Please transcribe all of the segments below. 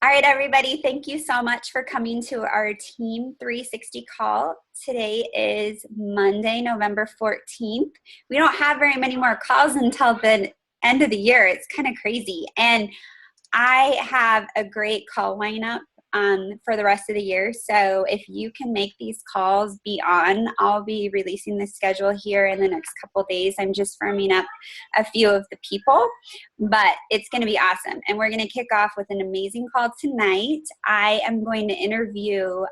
All right, everybody, thank you so much for coming to our Team 360 call. Today is Monday, November 14th. We don't have very many more calls until the end of the year. It's kind of crazy. And I have a great call lineup for the rest of the year. So if you can make these calls, be on. I'll be releasing the schedule here in the next couple of days. I'm just firming up a few of the people, but it's going to be awesome. And we're going to kick off with an amazing call tonight. I am going to interview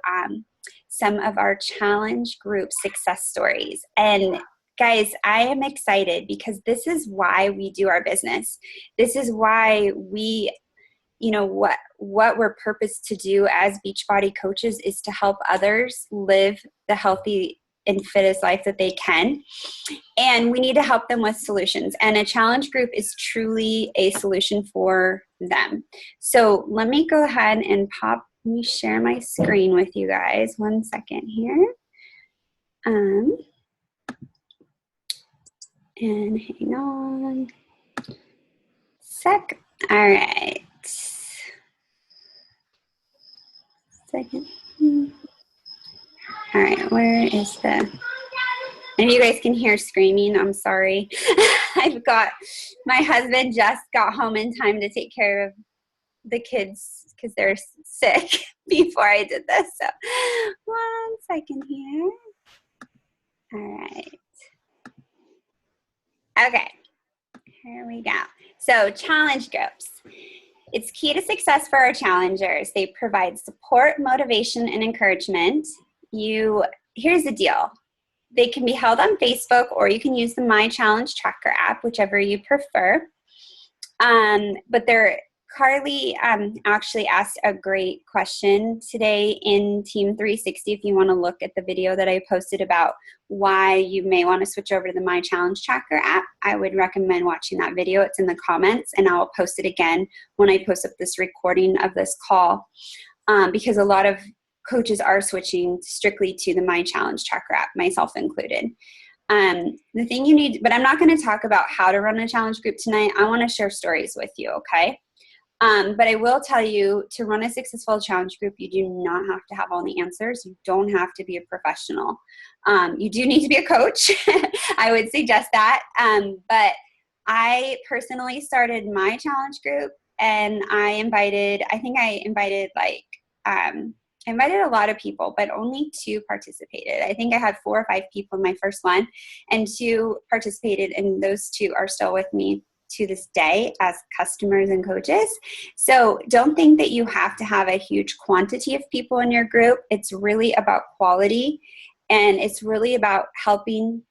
some of our challenge group success stories. And guys, I am excited because this is why we do our business. This is why we what we're purposed to do as Beachbody coaches is to help others live the healthy and fittest life that they can. And we need to help them with solutions. And a challenge group is truly a solution for them. So let me go ahead and let me share my screen with you guys. 1 second here. And hang on. Sec. All right. Second. All right, where is and if you guys can hear screaming, I'm sorry. My husband just got home in time to take care of the kids because they're sick before I did this. So 1 second here. All right. Okay, here we go. So challenge groups. It's key to success for our challengers. They provide support, motivation, and encouragement. Here's the deal. They can be held on Facebook, or you can use the My Challenge Tracker app, whichever you prefer. Carly actually asked a great question today in Team 360. If you want to look at the video that I posted about why you may want to switch over to the My Challenge Tracker app, I would recommend watching that video. It's in the comments, and I'll post it again when I post up this recording of this call, because a lot of coaches are switching strictly to the My Challenge Tracker app, myself included. The thing you need, but I'm not going to talk about how to run a challenge group tonight. I want to share stories with you, okay? But I will tell you, to run a successful challenge group, you do not have to have all the answers. You don't have to be a professional. You do need to be a coach. I would suggest that. But I personally started my challenge group, and I invited a lot of people, but only 2 participated. I think I had 4 or 5 people in my first one, and 2 participated, and those 2 are still with me to this day as customers and coaches. So don't think that you have to have a huge quantity of people in your group. It's really about quality, and it's really about helping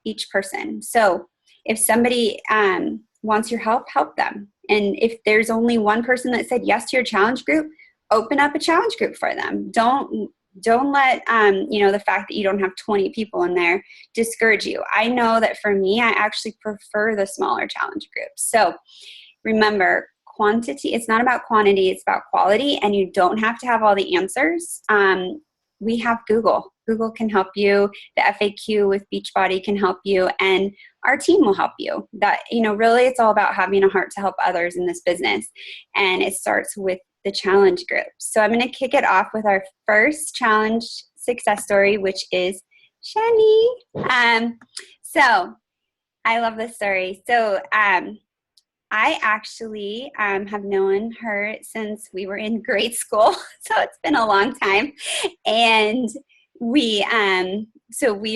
each person. So if somebody wants your help, help them. And if there's only one person that said yes to your challenge group, open up a challenge group for them. Don't let the fact that you don't have 20 people in there discourage you. I know that for me, I actually prefer the smaller challenge groups. So remember, quantity, it's not about quantity, it's about quality, and you don't have to have all the answers. We have Google. Google can help you. The FAQ with Beachbody can help you, and our team will help you. Really it's all about having a heart to help others in this business. And it starts with the challenge group. So I'm going to kick it off with our first challenge success story, which is Shani. So I love this story. So I actually have known her since we were in grade school. So it's been a long time. And we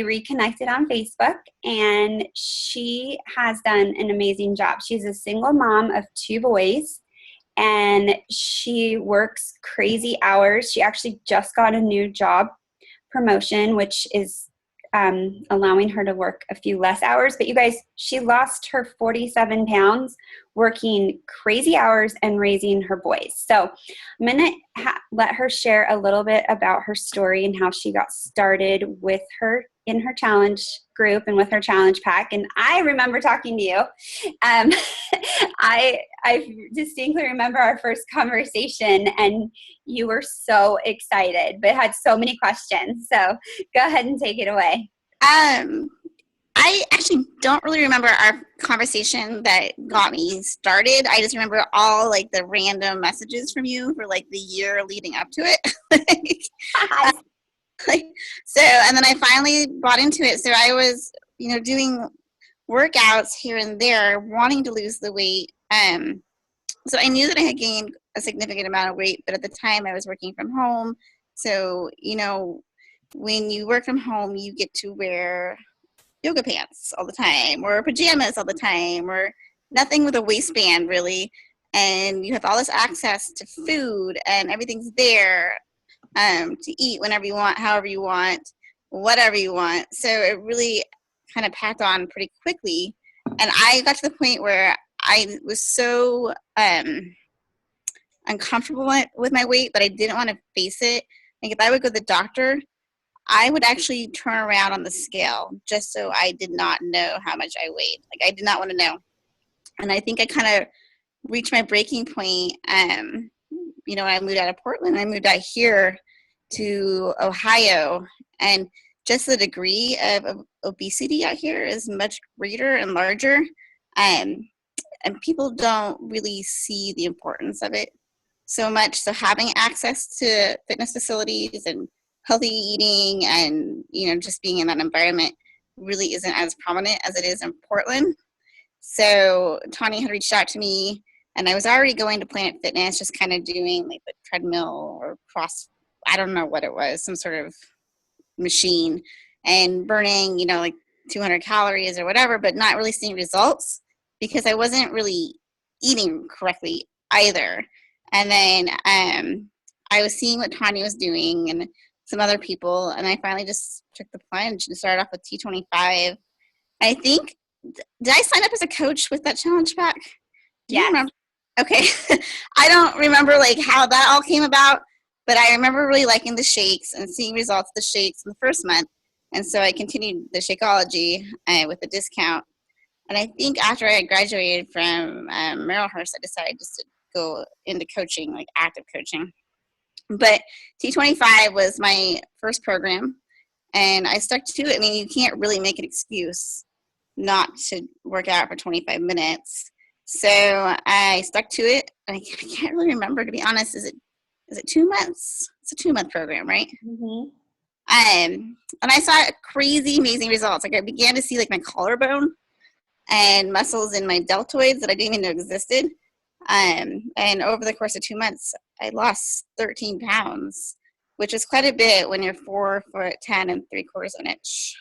reconnected on Facebook, and she has done an amazing job. She's a single mom of 2 boys. And she works crazy hours. She actually just got a new job promotion, which is allowing her to work a few less hours. But you guys, she lost her 47 pounds working crazy hours and raising her boys. So I'm going to let her share a little bit about her story and how she got started with her in her challenge group and with her challenge pack. And I remember talking to you. I distinctly remember our first conversation, and you were so excited, but had so many questions. So go ahead and take it away. I actually don't really remember our conversation that got me started. I just remember all like the random messages from you for like the year leading up to it. like, like, so, and then I finally bought into it. So I was, doing workouts here and there, wanting to lose the weight. So I knew that I had gained a significant amount of weight, but at the time I was working from home. So, when you work from home, you get to wear yoga pants all the time or pajamas all the time or nothing with a waistband really. And you have all this access to food and everything's there to eat whenever you want, however you want, whatever you want. So it really kind of packed on pretty quickly. And I got to the point where I was so uncomfortable with my weight that I didn't want to face it. Like if I would go to the doctor, I would actually turn around on the scale just so I did not know how much I weighed. Like I did not want to know. And I think I kind of reached my breaking point. When I moved out of Portland, I moved out here to Ohio, and just the degree of obesity out here is much greater and larger. And people don't really see the importance of it so much. So having access to fitness facilities and healthy eating and, just being in that environment really isn't as prominent as it is in Portland. So Tawny had reached out to me, and I was already going to Planet Fitness, just kind of doing like the treadmill or I don't know what it was, some sort of machine, and burning, like 200 calories or whatever, but not really seeing results because I wasn't really eating correctly either. And then I was seeing what Tanya was doing and some other people, and I finally just took the plunge and started off with T25. I think, did I sign up as a coach with that challenge pack? Do you remember? Okay. I don't remember like how that all came about, but I remember really liking the shakes and seeing results of the shakes in the first month. And so I continued the Shakeology with a discount. And I think after I graduated from Merrillhurst, I decided just to go into coaching, like active coaching. But T25 was my first program, and I stuck to it. I mean, you can't really make an excuse not to work out for 25 minutes. So I stuck to it. I can't really remember, to be honest. Is it 2 months? It's a 2-month program, right? Mm-hmm. And I saw crazy, amazing results. Like I began to see like my collarbone and muscles in my deltoids that I didn't even know existed. And over the course of 2 months, I lost 13 pounds, which is quite a bit when you're 4'10" and 3/4 an inch.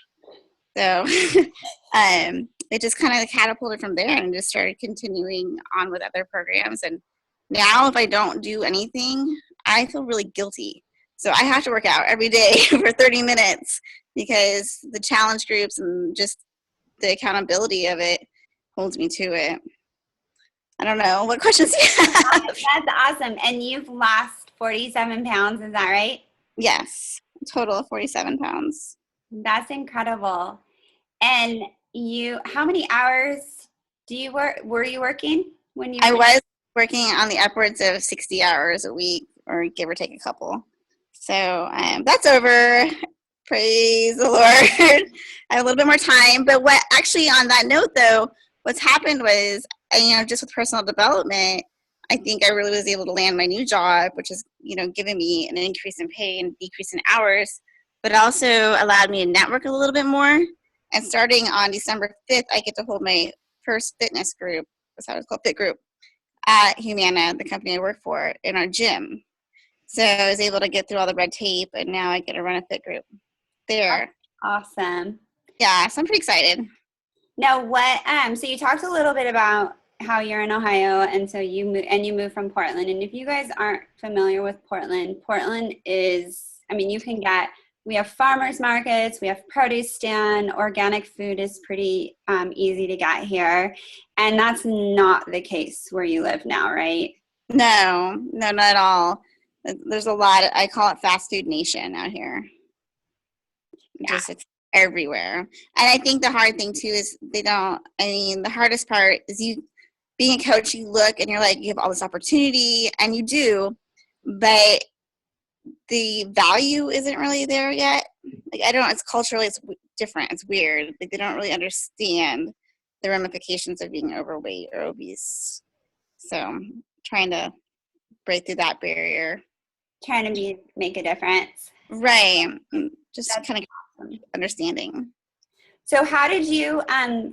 So it just kind of catapulted from there and just started continuing on with other programs. And now if I don't do anything, I feel really guilty. So I have to work out every day for 30 minutes because the challenge groups and just the accountability of it holds me to it. I don't know. What questions do you have? That's awesome. And you've lost 47 pounds, is that right? Yes. A total of 47 pounds. That's incredible. And how many hours were you working when you were? I was working on the upwards of 60 hours a week, or give or take a couple. So that's over. Praise the Lord. I have a little bit more time. But what actually on that note, though, what's happened was, just with personal development, I think I really was able to land my new job, which is, giving me an increase in pay and decrease in hours, but also allowed me to network a little bit more. And starting on December 5th, I get to hold my first fitness group, that's how it's called, Fit Group, at Humana, the company I work for, in our gym. So I was able to get through all the red tape, and now I get to run a Fit Group there. Awesome. Yeah, so I'm pretty excited. Now, so you talked a little bit about how you're in Ohio, and so you moved from Portland. And if you guys aren't familiar with Portland is, we have farmers markets, we have produce stand, organic food is pretty easy to get here. And that's not the case where you live now, right? No, not at all. There's a lot, I call it fast food nation out here. Yeah. It's everywhere. And I think the hard thing too is the hardest part is being a coach, you look and you're like, you have all this opportunity, and you do, but the value isn't really there yet. Like, it's culturally, it's different. It's weird. Like they don't really understand the ramifications of being overweight or obese. So trying to break through that barrier. Trying to make a difference. Right. Just That's kind of awesome. understanding. So how did you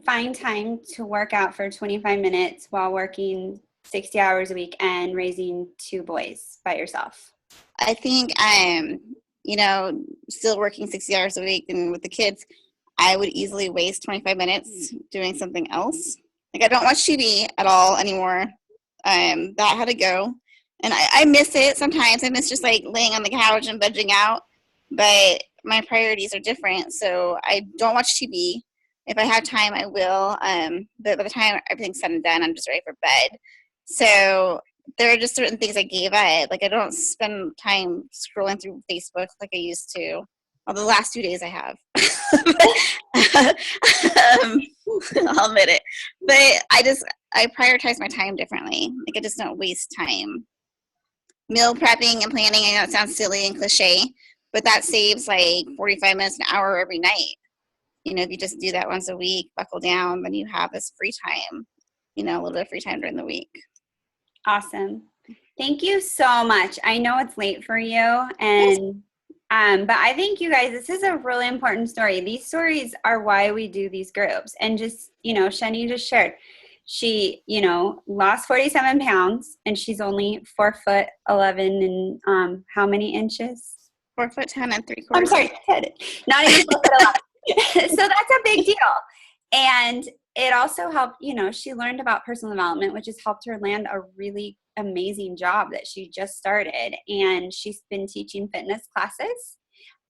find time to work out for 25 minutes while working 60 hours a week and raising 2 boys by yourself? I think I'm, still working 60 hours a week and with the kids, I would easily waste 25 minutes doing something else. Like I don't watch TV at all anymore. That had to go. And I miss it sometimes. I miss just like laying on the couch and vegging out. But my priorities are different. So I don't watch TV. If I have time, I will. But by the time everything's said and done, I'm just ready for bed. So there are just certain things I gave up. Like I don't spend time scrolling through Facebook like I used to. Well, the last 2 days I have. I'll admit it. But I prioritize my time differently. Like I just don't waste time. Meal prepping and planning, I know it sounds silly and cliche, but that saves like 45 minutes, an hour every night. If you just do that once a week, buckle down, then you have this free time, a little bit of free time during the week. Awesome. Thank you so much. I know it's late for you, and but I think you guys, this is a really important story. These stories are why we do these groups. And just, Shani just shared, she, lost 47 pounds and she's only 4'11" and how many inches? 4'10" and 3/4. I'm sorry, not even 4'11". So that's a big deal. And it also helped, she learned about personal development, which has helped her land a really amazing job that she just started. And she's been teaching fitness classes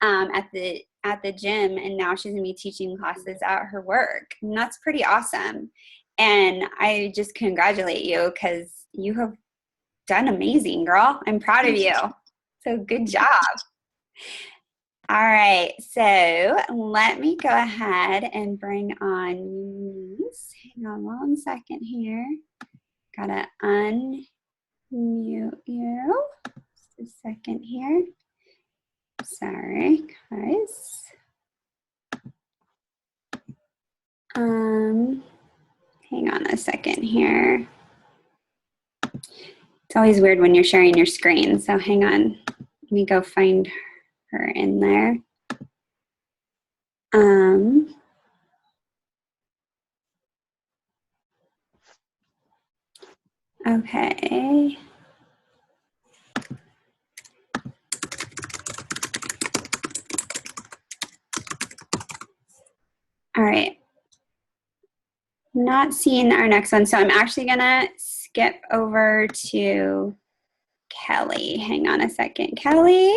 at the gym, and now she's gonna be teaching classes at her work. And that's pretty awesome. And I just congratulate you because you have done amazing, girl. I'm proud of you. So good job. All right, so let me go ahead and bring on Eunice. Hang on 1 second here. Gotta unmute you. Just a second here. Sorry, guys. Hang on a second here. It's always weird when you're sharing your screen, so hang on. Let me go find her in there. Okay. All right. Not seeing our next one, so I'm actually gonna skip over to Kelly. Hang on a second, Kelly.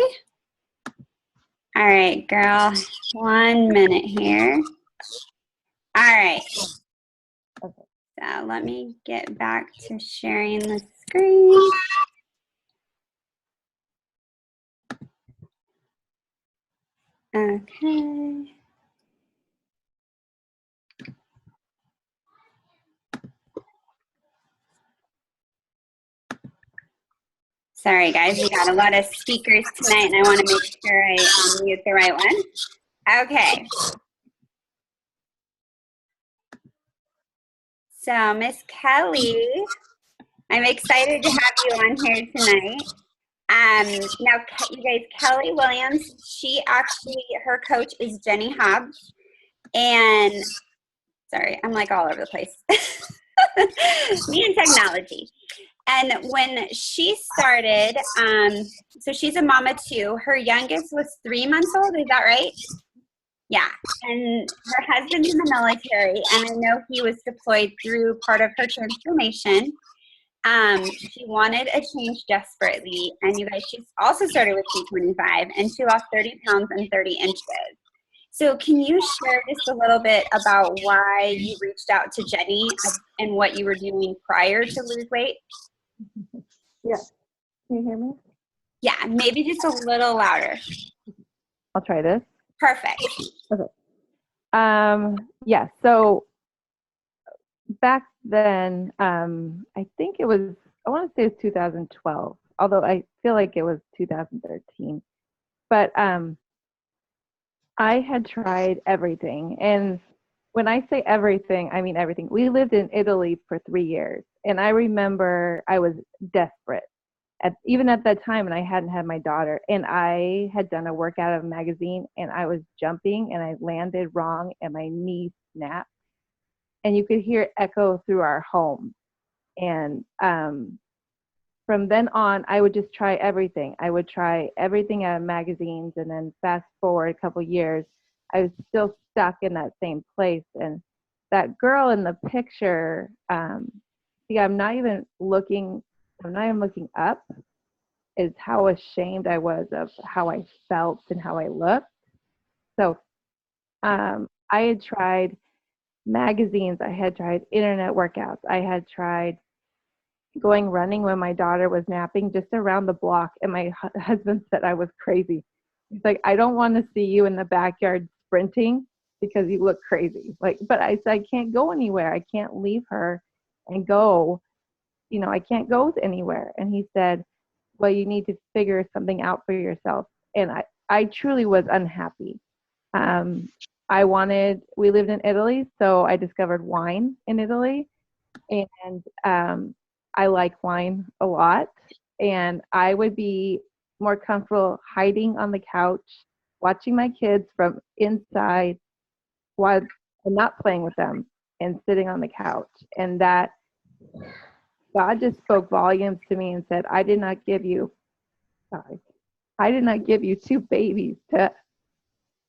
All right, girl. 1 minute here. All right. Okay. So let me get back to sharing the screen. Okay. Sorry, guys, we got a lot of speakers tonight, and I want to make sure I unmute the right one. Okay. So, Miss Kelly, I'm excited to have you on here tonight. Now, you guys, Kelly Williams, her coach is Jenny Hobbs. And, sorry, I'm like all over the place. Me and technology. And when she started, so she's a mama too. Her youngest was 3 months old. Is that right? Yeah. And her husband's in the military, and I know he was deployed through part of her transformation. She wanted a change desperately. And you guys, she's also started with T25, and she lost 30 pounds and 30 inches. So can you share just a little bit about why you reached out to Jenny and what you were doing prior to lose weight? Yeah. Can you hear me? Yeah, maybe just a little louder. I'll try this. Perfect. Okay. Yeah, so back then, I think it was, I want to say it was 2012, although I feel like it was 2013. But I had tried everything. And when I say everything, I mean everything. We lived in Italy for 3 years. And I remember I was desperate. Even at that time, and I hadn't had my daughter, and I had done a workout of a magazine, and I was jumping, and I landed wrong, and my knee snapped, and you could hear it echo through our home. And from then on, I would just try everything. I would try everything out of magazines, and then fast forward a couple years, I was still stuck in that same place. And that girl in the picture, see, I'm not even looking up, is how ashamed I was of how I felt and how I looked. So I had tried magazines, I had tried internet workouts, I had tried going running when my daughter was napping just around the block, and my husband said I was crazy. He's like, I don't want to see you in the backyard sprinting because you look crazy. Like, but I said, I can't go anywhere. I can't leave her and go, I can't go anywhere. And he said, well, you need to figure something out for yourself. And I truly was unhappy. Um, we lived in Italy, so I discovered wine in Italy. And I like wine a lot. And I would be more comfortable hiding on the couch, watching my kids from inside while I'm not playing with them, and sitting on the couch. And that God just spoke volumes to me and said, I did not give you two babies to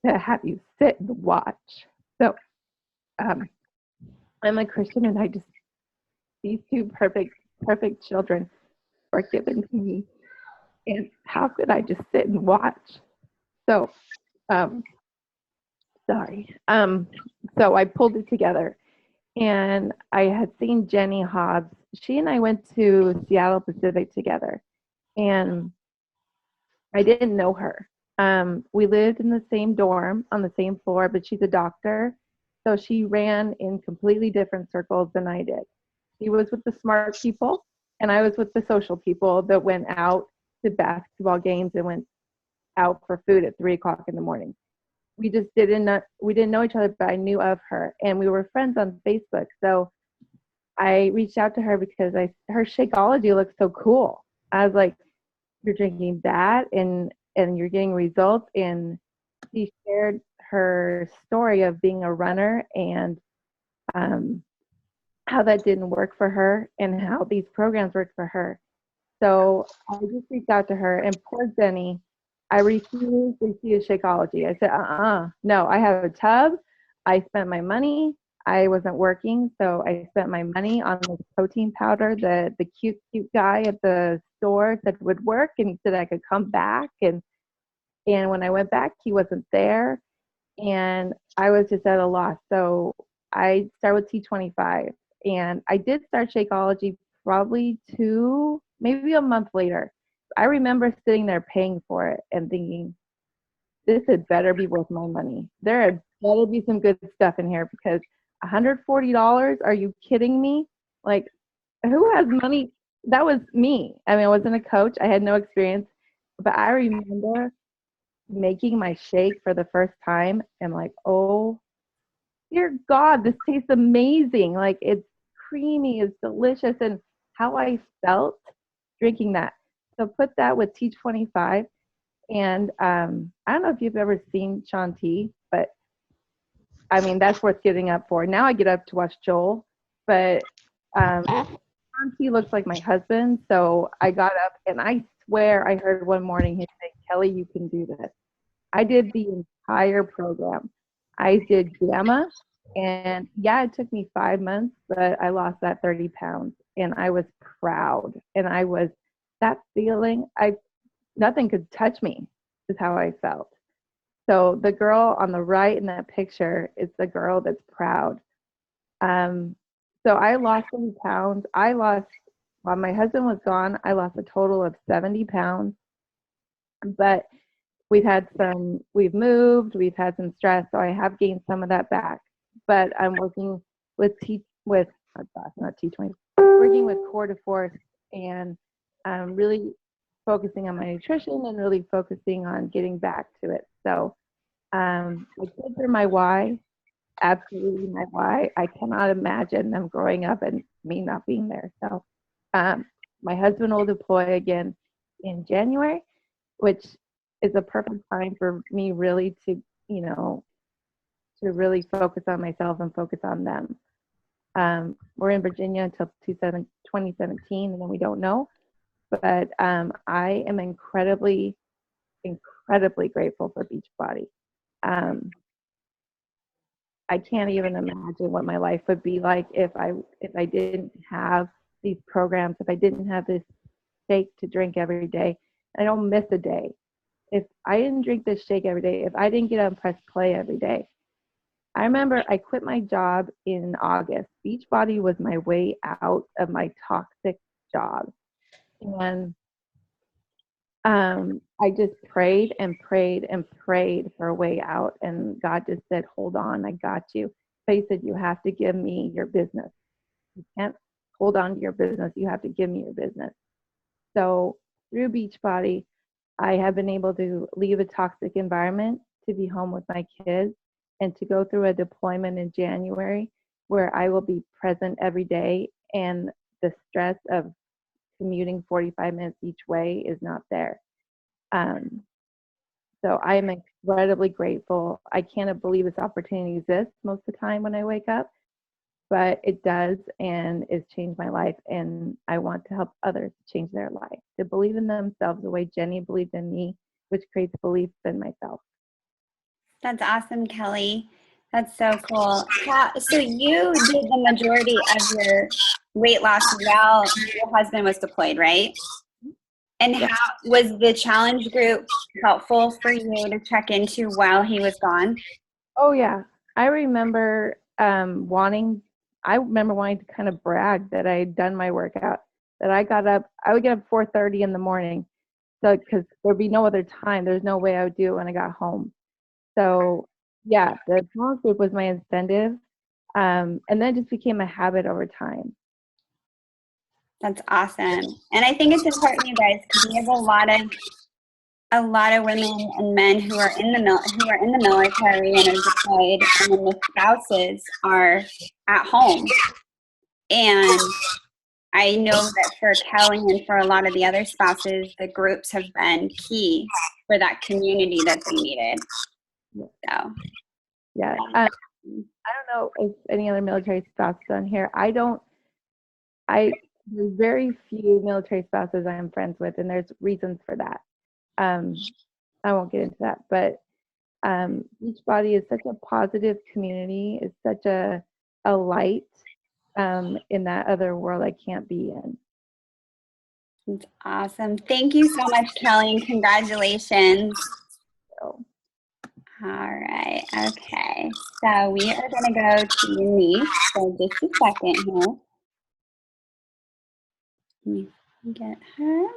have you sit and watch. So I'm a Christian, and these two perfect children were given to me. And how could I just sit and watch? So, sorry. So I pulled it together, and I had seen Jenny Hobbs. She and I went to Seattle Pacific together, and I didn't know her. We lived in the same dorm on the same floor, but she's a doctor. So she ran in completely different circles than I did. She was with the smart people, and I was with the social people that went out to basketball games and went out for food at 3 o'clock in the morning. We didn't know each other, but I knew of her, and we were friends on Facebook. So I reached out to her because her Shakeology looked so cool. I was like, you're drinking that and you're getting results. And she shared her story of being a runner, and how that didn't work for her and how these programs worked for her. So I just reached out to her, and poor Jenny, I refused to see a Shakeology. I said, no, I have a tub. I spent my money. I wasn't working, so I spent my money on this protein powder. The cute guy at the store said would work, and he said I could come back. And when I went back, he wasn't there, and I was just at a loss. So I started with T25, and I did start Shakeology probably maybe a month later. I remember sitting there paying for it and thinking, this had better be worth my money. There had better be some good stuff in here, because $140, are you kidding me? Like, who has money? That was me. I mean, I wasn't a coach. I had no experience. But I remember making my shake for the first time and like, oh, dear God, this tastes amazing. Like, it's creamy, it's delicious. And how I felt drinking that. So put that with T25. And I don't know if you've ever seen Shaun T, but I mean, that's worth getting up for. Now I get up to watch Joel, but Shaun T looks like my husband. So I got up, and I swear I heard one morning him say, Kelly, you can do this. I did the entire program. I did Gamma, and yeah, it took me 5 months, but I lost that 30 pounds, and I was proud. And that feeling, nothing could touch me, is how I felt. So the girl on the right in that picture is the girl that's proud. So I lost 30 pounds. While my husband was gone, I lost a total of 70 pounds. But we've moved, we've had some stress, so I have gained some of that back. But I'm working with not T20, working with Core de Force, and really focusing on my nutrition and really focusing on getting back to it. So My kids are my why, absolutely my why. I cannot imagine them growing up and me not being there. So my husband will deploy again in January, which is a perfect time for me really to, to really focus on myself and focus on them. We're in Virginia until 2017, and then we don't know. But I am incredibly, incredibly grateful for Beachbody. I can't even imagine what my life would be like if I didn't have these programs, if I didn't have this shake to drink every day. I don't miss a day. If I didn't drink this shake every day, if I didn't get on press play every day. I remember I quit my job in August. Beachbody was my way out of my toxic job. And I just prayed and prayed and prayed for a way out. And God just said, hold on, I got you. So he said, you have to give me your business. You can't hold on to your business. You have to give me your business. So through Beachbody, I have been able to leave a toxic environment to be home with my kids and to go through a deployment in January where I will be present every day, and the stress of commuting 45 minutes each way is not there. So I am incredibly grateful. I can't believe this opportunity exists most of the time when I wake up, but it does, and it's changed my life, and I want to help others change their life, to believe in themselves the way Jenny believed in me, which creates belief in myself. That's awesome, Kelly. That's so cool. So you did the majority of your weight loss while your husband was deployed, right? And Yes. how was the challenge group helpful for you to check into while he was gone? Oh yeah, I remember wanting to kind of brag that I had done my workout. That I would get up 4:30 in the morning, so because there'd be no other time. There's no way I would do it when I got home. So yeah, the challenge group was my incentive, and then it just became a habit over time. That's awesome. And I think it's important, you guys, because we have a lot of women and men who are in the military and are deployed, and then the spouses are at home. And I know that for Kelly and for a lot of the other spouses, the groups have been key for that community that they needed. So Yeah. I don't know if any other military spouses on here. There's very few military spouses I am friends with, and there's reasons for that. I won't get into that, but Beachbody is such a positive community. It's such a light in that other world I can't be in. it's awesome. Thank you so much, Kelly, and congratulations. So, All right. Okay. So we are going to go to Unique for just a second here. Let me get her.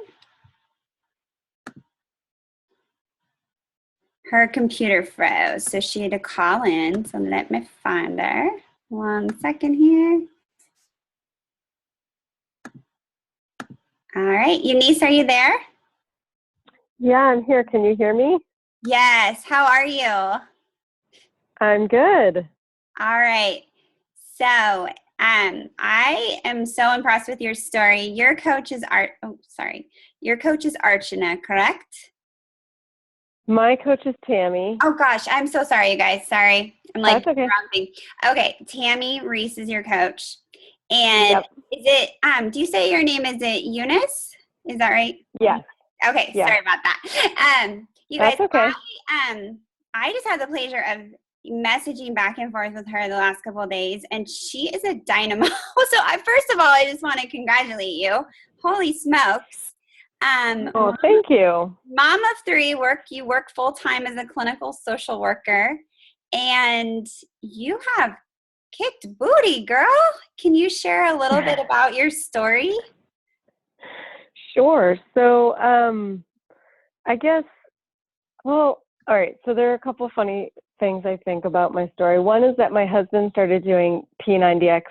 Her computer froze, so she had to call in. So let me find her. 1 second here. All right. Eunice, are you there? Yeah, I'm here. Can you hear me? Yes. How are you? I'm good. All right. So I am so impressed with your story. Your coach is Your coach is Archana, correct? My coach is Tammy. Oh gosh, I'm so sorry, you guys. Sorry. I'm like That's okay. wrong thing. Okay, Tammy Reese is your coach. And Yep. is it do you say your name, is it Eunice? Is that right? Yes. Okay, Yeah. sorry about that. You guys, That's okay. I just had the pleasure of messaging back and forth with her the last couple of days, and she is a dynamo. So first of all, I just want to congratulate you. Holy smokes. Oh, thank you. Mom of three, you work full time as a clinical social worker, and you have kicked booty, girl. Can you share a little bit about your story? Sure. So, I guess, well, all right. So there are a couple funny things I think about my story. One is that my husband started doing P90X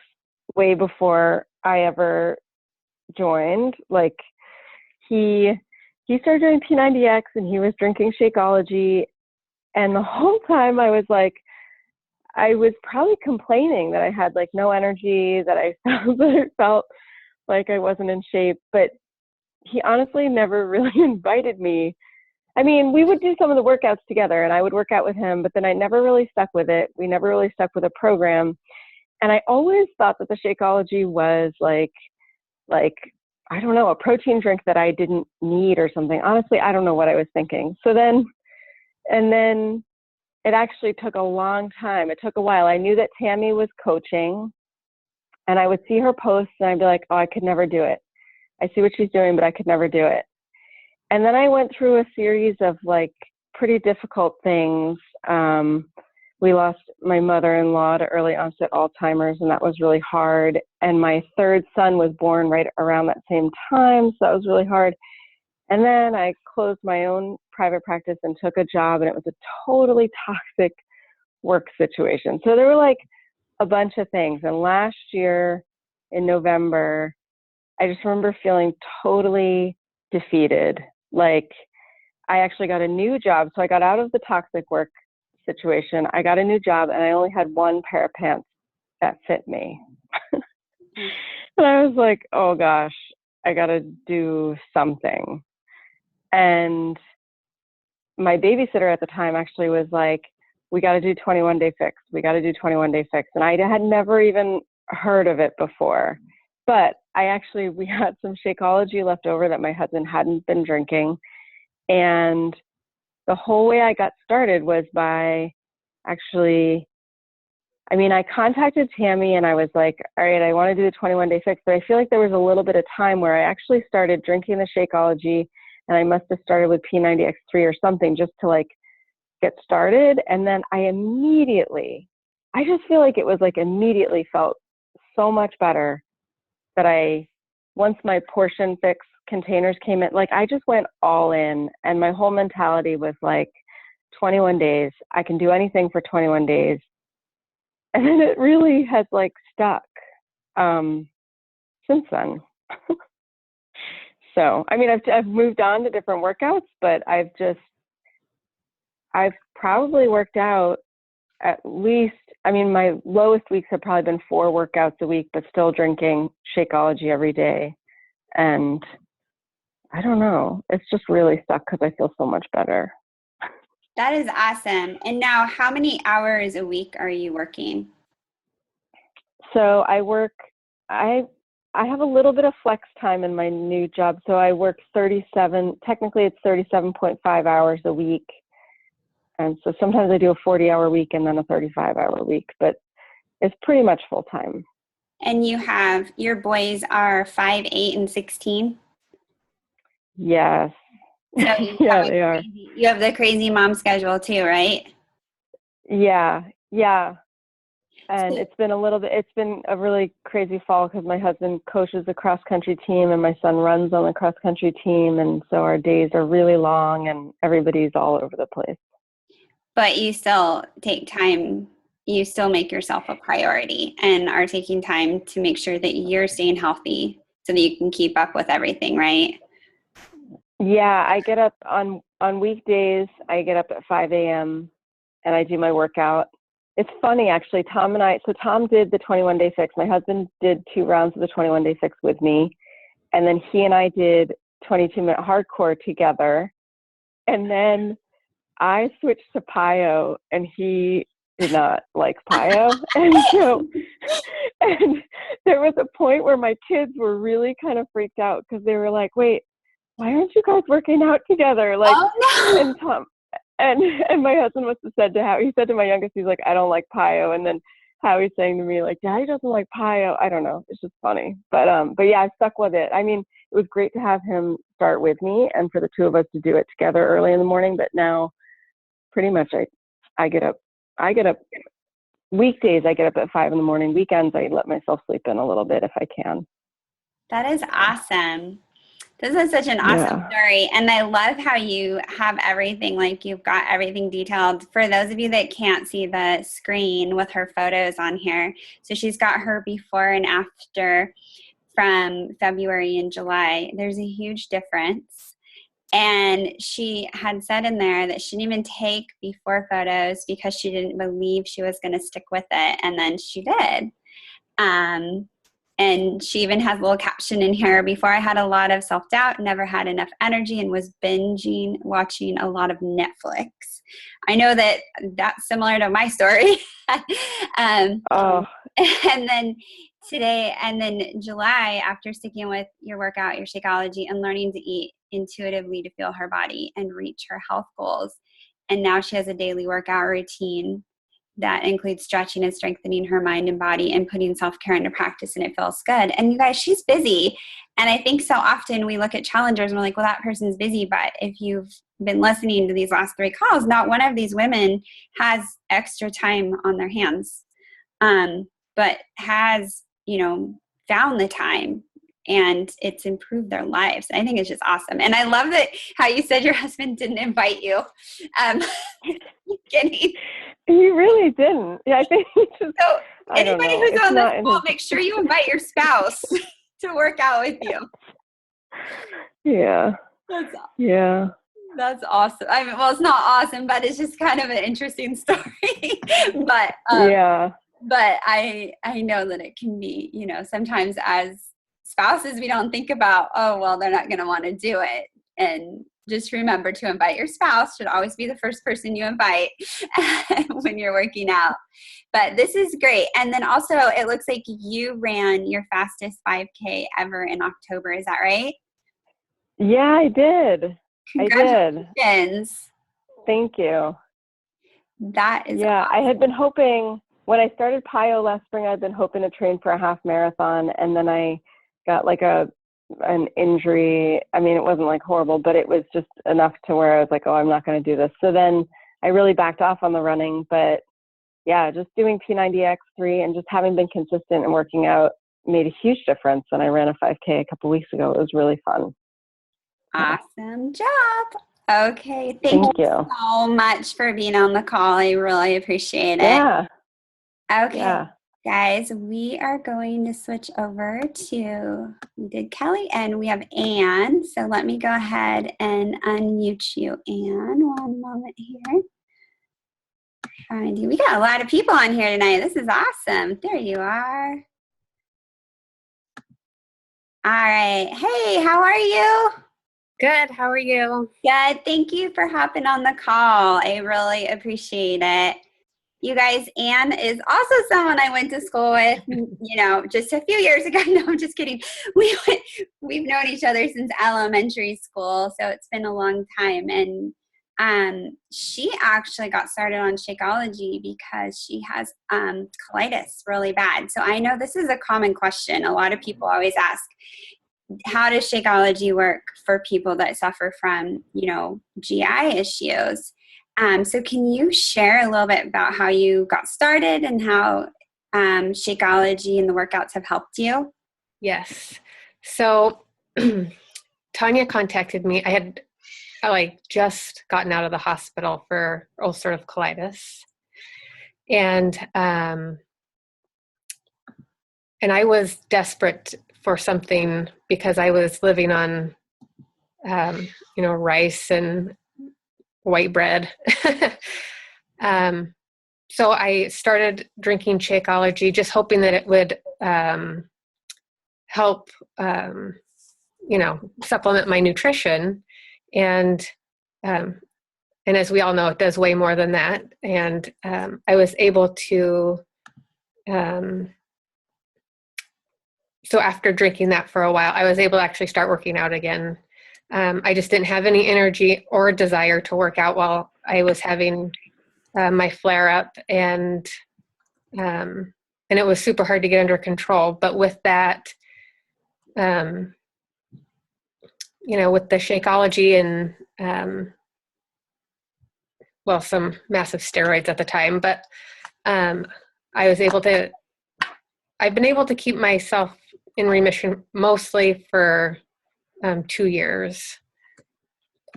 way before I ever joined. Like, he started doing P90X and he was drinking Shakeology, And the whole time I was probably complaining that I had like no energy, that I felt like I wasn't in shape, but he honestly never really invited me. I mean, we would do some of the workouts together and I would work out with him, but then I never really stuck with it. We never really stuck with a program. And I always thought that the Shakeology was like, I don't know, a protein drink that I didn't need or something. Honestly, I don't know what I was thinking. And then it actually took a long time. It took a while. I knew that Tammy was coaching and I would see her posts and I'd be like, oh, I could never do it. I see what she's doing, but I could never do it. And then I went through a series of like pretty difficult things. We lost my mother-in-law to early onset Alzheimer's, and that was really hard. And my third son was born right around that same time, so that was really hard. And then I closed my own private practice and took a job, and it was a totally toxic work situation. So there were like a bunch of things. And last year in November, I just remember feeling totally defeated. Like I actually got a new job. So I got out of the toxic work situation. I got a new job and I only had one pair of pants that fit me. And I was like, oh gosh, I got to do something. And my babysitter at the time actually was like, we got to do 21 Day Fix. We got to do 21 Day Fix. And I had never even heard of it before. But we had some Shakeology left over that my husband hadn't been drinking. And the whole way I got started was by I contacted Tammy and I was like, all right, I want to do the 21 Day Fix, but I feel like there was a little bit of time where I actually started drinking the Shakeology and I must have started with P90X3 or something just to like get started. And then I just feel like it was like immediately felt so much better that once my Portion Fix containers came in, like I just went all in and my whole mentality was like 21 days. I can do anything for 21 days. And then it really has like stuck since then. So, I mean, I've moved on to different workouts, but I've probably worked out at least, my lowest weeks have probably been 4 workouts a week, but still drinking Shakeology every day. And I don't know, it's just really stuck because I feel so much better. That is awesome. And now how many hours a week are you working? So I have a little bit of flex time in my new job. So I work technically it's 37.5 hours a week. And so sometimes I do a 40-hour week and then a 35-hour week, but it's pretty much full time. And your boys are 5, 8, and 16? Yes. So Yeah, they are. You have the crazy mom schedule too, right? Yeah. And it's been a really crazy fall because my husband coaches the cross country team and my son runs on the cross country team. And so our days are really long and everybody's all over the place. But you still take time, you still make yourself a priority and are taking time to make sure that you're staying healthy so that you can keep up with everything, right? Yeah, I get up on weekdays, I get up at 5 a.m. and I do my workout. It's funny, actually, Tom did the 21 Day Fix. My husband did 2 rounds of the 21 Day Fix with me. And then he and I did 22-minute hardcore together. And then I switched to PiYo and he did not like PiYo. And there was a point where my kids were really kind of freaked out because they were like, wait, why aren't you guys working out together? Like, oh, no. and Tom, and my husband must have said to Howie, he said to my youngest, he's like, I don't like PiYo. And then Howie's saying to me, like, Daddy doesn't like PiYo. I don't know. It's just funny. But yeah, I stuck with it. I mean, it was great to have him start with me and for the 2 of us to do it together early in the morning. But now pretty much I get up weekdays. I get up at 5 in the morning. Weekends, I let myself sleep in a little bit if I can. That is awesome. This is such an awesome story. And I love how you have everything, like you've got everything detailed. For those of you that can't see the screen with her photos on here, so she's got her before and after from February and July. There's a huge difference. And she had said in there that she didn't even take before photos because she didn't believe she was going to stick with it. And then she did. And she even has a little caption in here: before I had a lot of self-doubt, never had enough energy, and was binging, watching a lot of Netflix. I know that that's similar to my story. Oh, And then today, and then July, after sticking with your workout, your Shakeology, and learning to eat intuitively to feel her body and reach her health goals. And now she has a daily workout routine that includes stretching and strengthening her mind and body and putting self-care into practice, and it feels good. And you guys, she's busy. And I think so often we look at challengers and we're like, well, that person's busy. But if you've been listening to these last 3 calls, not one of these women has extra time on their hands, but has, found the time, and it's improved their lives. I think it's just awesome. And I love that how you said your husband didn't invite you. Kidding. he really didn't. Yeah, I think he just. So I don't anybody know. who's It's on this not in call, his- make sure you invite your spouse to work out with you. Yeah. That's Yeah. That's awesome. I mean, well, it's not awesome, but it's just kind of an interesting story. but Yeah. but I know that it can be, sometimes as spouses, we don't think about, oh, well, they're not going to want to do it. And just remember to invite your spouse. Should always be the first person you invite when you're working out. But this is great. And then also, it looks like you ran your fastest 5K ever in October. Is that right? Yeah, I did. I did. Congratulations. Thank you. That is Yeah, I awesome. had been hoping, when I started PiYo last spring, I'd been hoping to train for a half marathon, and then I got like an injury. I mean, it wasn't like horrible, but it was just enough to where I was like, oh, I'm not going to do this. So then I really backed off on the running, but yeah, just doing P90X3 and just having been consistent and working out made a huge difference. And I ran a 5K a couple weeks ago. It was really fun. Awesome job. Okay. Thank you you. so much for being on the call. I really appreciate it. Yeah. Okay. Yeah. Guys, we are going to switch over to, we did Kelly and we have Anne. So let me go ahead and unmute you, Anne. One moment here. Find you. We got a lot of people on here tonight. This is awesome. There you are. All right. Hey, how are you? Good. How are you? Good. Thank you for hopping on the call. I really appreciate it. You guys, Anne is also someone I went to school with, just a few years ago. No, I'm just kidding. We've known each other since elementary school, so it's been a long time. And she actually got started on Shakeology because she has colitis really bad. So I know this is a common question. A lot of people always ask, how does Shakeology work for people that suffer from, GI issues? So can you share a little bit about how you got started and how Shakeology and the workouts have helped you? Yes. So Tanya contacted me. I had just gotten out of the hospital for ulcerative colitis. And I was desperate for something because I was living on, rice and white bread. So I started drinking Shakeology, just hoping that it would help, supplement my nutrition. And as we all know, it does way more than that. And I was able to, so after drinking that for a while, I was able to actually start working out again. I just didn't have any energy or desire to work out while I was having my flare up, and it was super hard to get under control. But with that, with the Shakeology and some massive steroids at the time, but I've been able to keep myself in remission mostly for 2 years.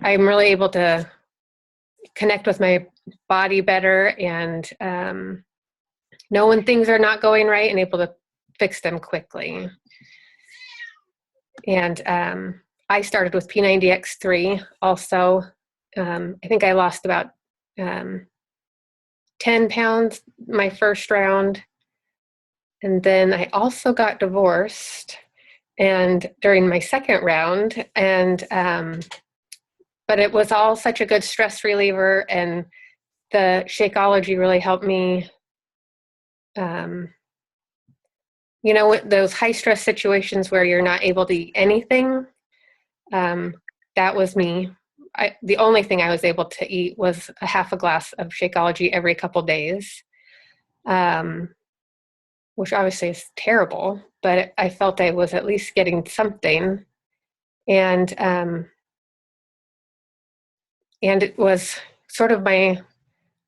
I'm really able to connect with my body better and know when things are not going right and able to fix them quickly. And I started with P90X3 also. I think I lost about 10 pounds my first round. And then I also got divorced and during my second round, and but it was all such a good stress reliever, and the Shakeology really helped me. You know, those high stress situations where you're not able to eat anything, that was me. The only thing I was able to eat was a half a glass of Shakeology every couple days, which obviously is terrible, but I felt I was at least getting something. And it was sort of my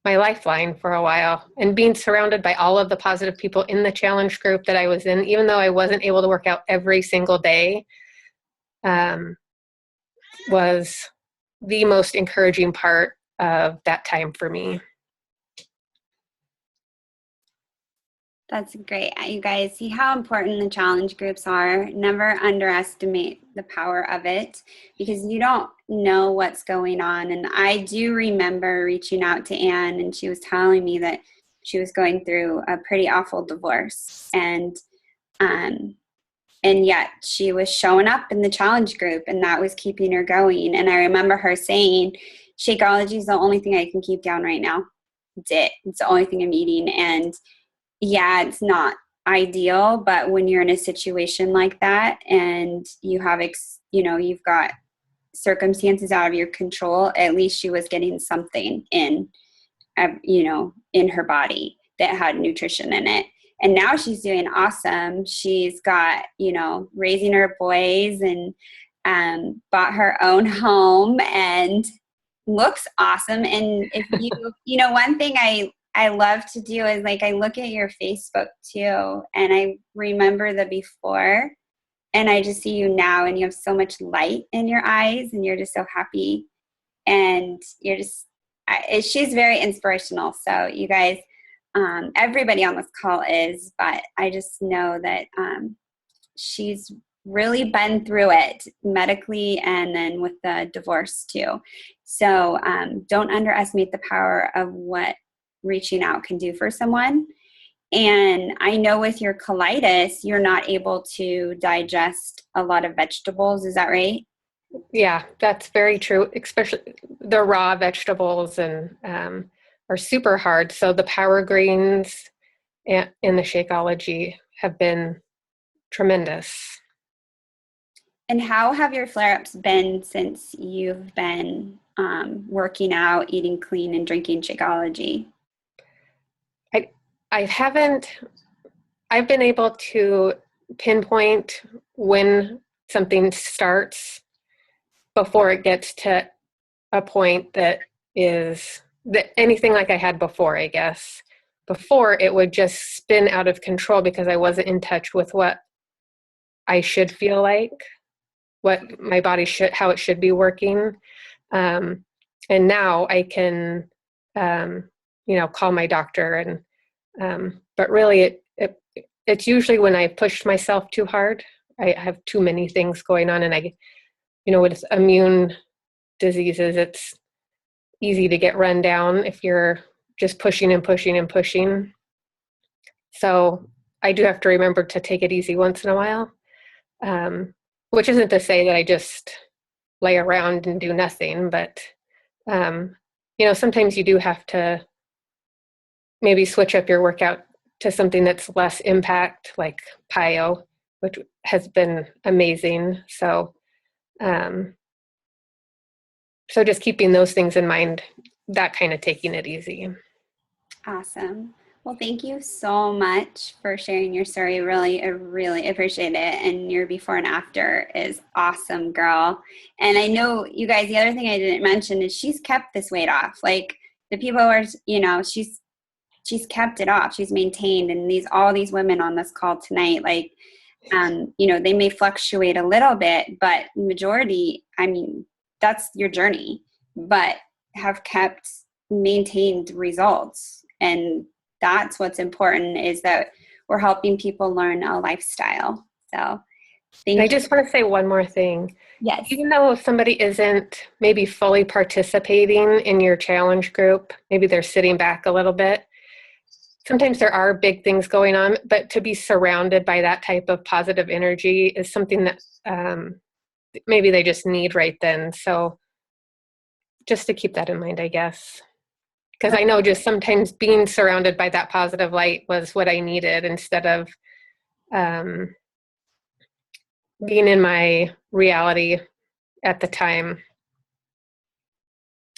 lifeline for a while. And being surrounded by all of the positive people in the challenge group that I was in, even though I wasn't able to work out every single day, was the most encouraging part of that time for me. That's great. You guys see how important the challenge groups are. Never underestimate the power of it, because you don't know what's going on. And I do remember reaching out to Anne, and she was telling me that she was going through a pretty awful divorce. And yet she was showing up in the challenge group, and that was keeping her going. And I remember her saying, Shakeology is the only thing I can keep down right now. It's it. It's the only thing I'm eating. And yeah, it's not ideal, but when you're in a situation like that and you have, you've got circumstances out of your control, at least she was getting something in her body that had nutrition in it. And now she's doing awesome. She's got, raising her boys and bought her own home and looks awesome. And if one thing I love to do is I look at your Facebook too, and I remember the before, and I just see you now, and you have so much light in your eyes, and you're just so happy, and she's very inspirational. So you guys, everybody on this call is, but I just know that she's really been through it medically and then with the divorce too. So don't underestimate the power of what reaching out can do for someone. And I know with your colitis, you're not able to digest a lot of vegetables. Is that right? Yeah, that's very true. Especially the raw vegetables and are super hard. So the Power Greens in the Shakeology have been tremendous. And how have your flare-ups been since you've been working out, eating clean, and drinking Shakeology? I've been able to pinpoint when something starts before it gets to a point that is anything like I had before, I guess. Before, it would just spin out of control because I wasn't in touch with what I should feel like, what my body how it should be working. And now I can, call my doctor but really it's usually when I push myself too hard. I have too many things going on, and with immune diseases, it's easy to get run down if you're just pushing and pushing and pushing. So I do have to remember to take it easy once in a while, which isn't to say that I just lay around and do nothing, but sometimes you do have to maybe switch up your workout to something that's less impact, like PiYo, which has been amazing. So, so just keeping those things in mind, that kind of taking it easy. Awesome. Well, thank you so much for sharing your story. I really appreciate it. And your before and after is awesome, girl. And I know you guys, the other thing I didn't mention is she's kept this weight off. Like the people are, she's kept it off. She's maintained. And all these women on this call tonight, they may fluctuate a little bit, but majority, that's your journey, but have maintained results. And that's what's important, is that we're helping people learn a lifestyle. So Thank I you. just want to say one more thing. Yes. Even though somebody isn't maybe fully participating in your challenge group, maybe they're sitting back a little bit, sometimes there are big things going on, but to be surrounded by that type of positive energy is something that maybe they just need right then. So just to keep that in mind, I guess. Because I know just sometimes being surrounded by that positive light was what I needed instead of being in my reality at the time.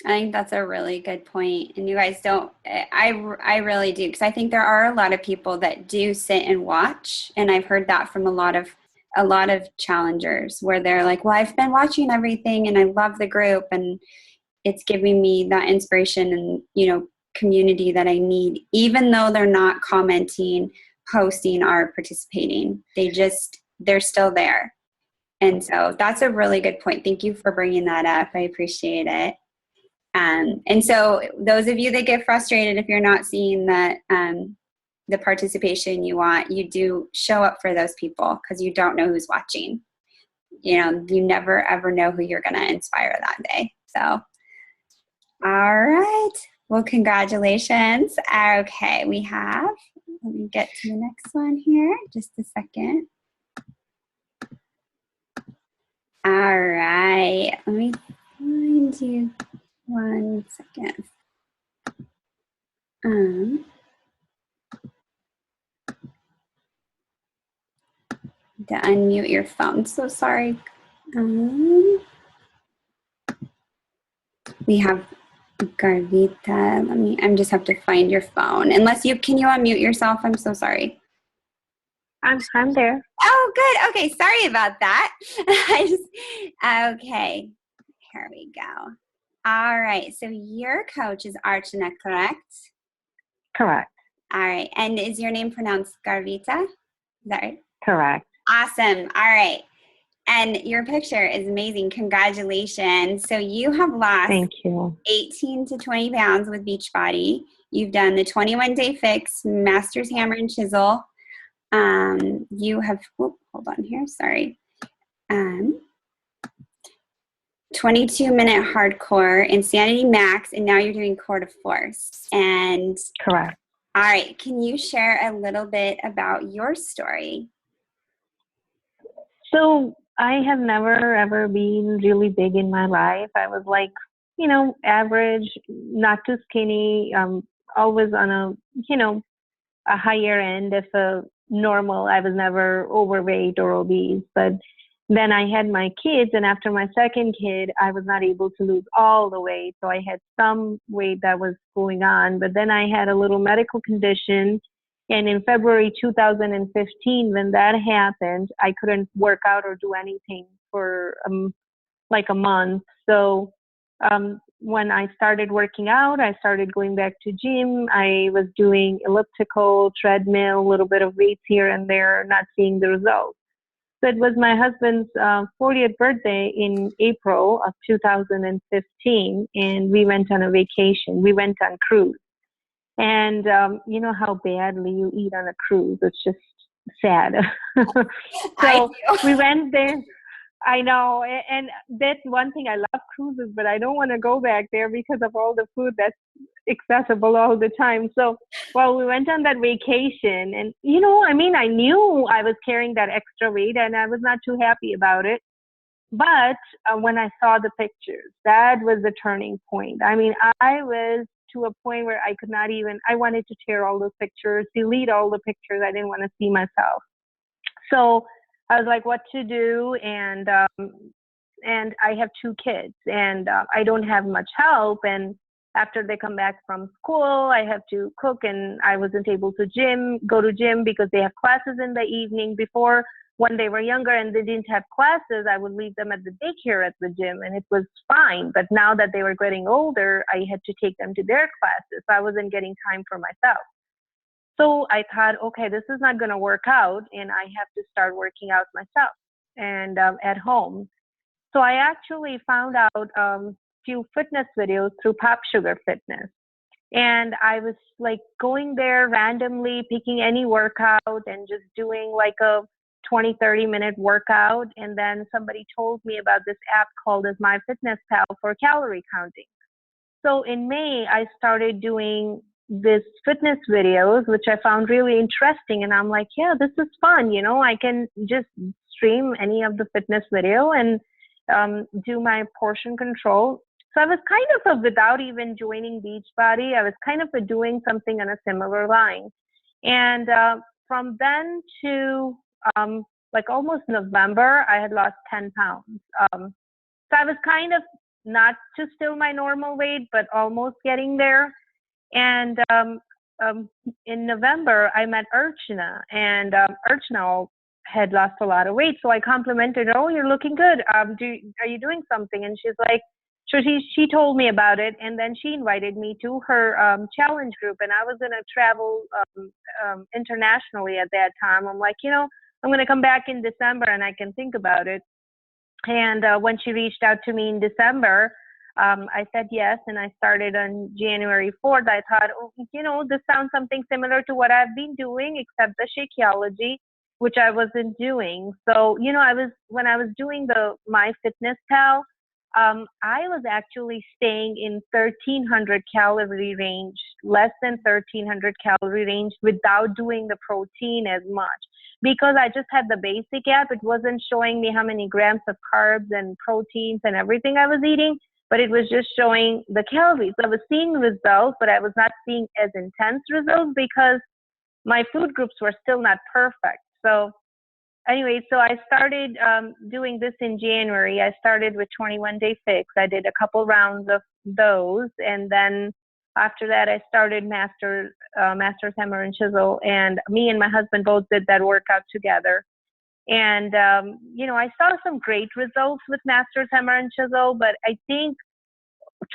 I think that's a really good point. And you guys don't, I really do, because I think there are a lot of people that do sit and watch. And I've heard that from a lot of challengers where they're like, well, I've been watching everything and I love the group and it's giving me that inspiration and, you know, community that I need, even though they're not commenting, posting, or participating. They're still there. And so that's a really good point. Thank you for bringing that up. I appreciate it. And so those of you that get frustrated if you're not seeing that the participation you want, you do show up for those people because you don't know who's watching. You know, you never ever know who you're going to inspire that day. So, all right. Well, congratulations. Okay, let me get to the next one here. Just a second. All right. Let me find you 1 second. To unmute your phone. So sorry. We have Garvita. I just have to find your phone. Can you unmute yourself? I'm so sorry. I'm there. Oh, good. Okay. Sorry about that. Okay. Here we go. All right. So your coach is Archana, correct? Correct. All right. And is your name pronounced Garvita? Is that right? Correct. Awesome. All right. And your picture is amazing. Congratulations. So you have lost Thank you. 18 to 20 pounds with Beachbody. You've done the 21-day fix, Masters Hammer and Chisel. You have, hold on here, sorry. 22-minute hardcore, Insanity Max, and now you're doing Core to Force. And Correct. all right, can you share a little bit about your story? So I have never ever been really big in my life. I was like, average, not too skinny, always on a higher end of a normal. I was never overweight or obese. But then I had my kids, and after my second kid, I was not able to lose all the weight. So I had some weight that was going on, but then I had a little medical condition. And in February 2015, when that happened, I couldn't work out or do anything for like a month. So when I started working out, I started going back to gym. I was doing elliptical, treadmill, a little bit of weights here and there, not seeing the results. So it was my husband's 40th birthday in April of 2015, and we went on a vacation. We went on cruise. And you know how badly you eat on a cruise. It's just sad. So we went there. I know. And that's one thing. I love cruises, but I don't want to go back there because of all the food that's accessible all the time. So, well, we went on that vacation, and I knew I was carrying that extra weight and I was not too happy about it. But when I saw the pictures, that was the turning point. I mean, I was to a point where I could not even, I wanted to tear all those pictures, delete all the pictures. I didn't want to see myself. So I was like, what to do? And I have 2 kids, and I don't have much help. And after they come back from school, I have to cook, and I wasn't able to go to gym because they have classes in the evening. Before, when they were younger and they didn't have classes, I would leave them at the daycare at the gym, and it was fine. But now that they were getting older, I had to take them to their classes. So I wasn't getting time for myself. So I thought, okay, this is not going to work out, and I have to start working out myself and at home. So I actually found out a few fitness videos through Pop Sugar Fitness. And I was like going there randomly, picking any workout and just doing like a 20, 30-minute workout. And then somebody told me about this app called as MyFitnessPal for calorie counting. So in May, I started doing this fitness videos, which I found really interesting. And I'm like, yeah, this is fun. You know, I can just stream any of the fitness video and do my portion control. So I was kind of without even joining Beachbody, I was kind of doing something on a similar line. And from then to like almost November, I had lost 10 pounds. So I was kind of not to still my normal weight, but almost getting there. And in November, I met Urchna, and Urchna had lost a lot of weight. So I complimented her, oh, you're looking good. Are you doing something? And she's like, so she told me about it. And then she invited me to her challenge group. And I was going to travel internationally at that time. I'm like, you know, I'm going to come back in December and I can think about it. And when she reached out to me in December, I said yes, and I started on January 4th. I thought, oh, you know, this sounds something similar to what I've been doing, except the Shakeology, which I wasn't doing. So, you know, when I was doing the MyFitnessPal, I was actually staying in 1300 calorie range, less than 1300 calorie range, without doing the protein as much. Because I just had the basic app, it wasn't showing me how many grams of carbs and proteins and everything I was eating, but it was just showing the calories. I was seeing results, but I was not seeing as intense results because my food groups were still not perfect. So anyway, so I started doing this in January. I started with 21 Day Fix. I did a couple rounds of those, and then after that, I started Masters Hammer and Chisel, and me and my husband both did that workout together. And, you know, I saw some great results with Masters Hammer and Chisel, but I think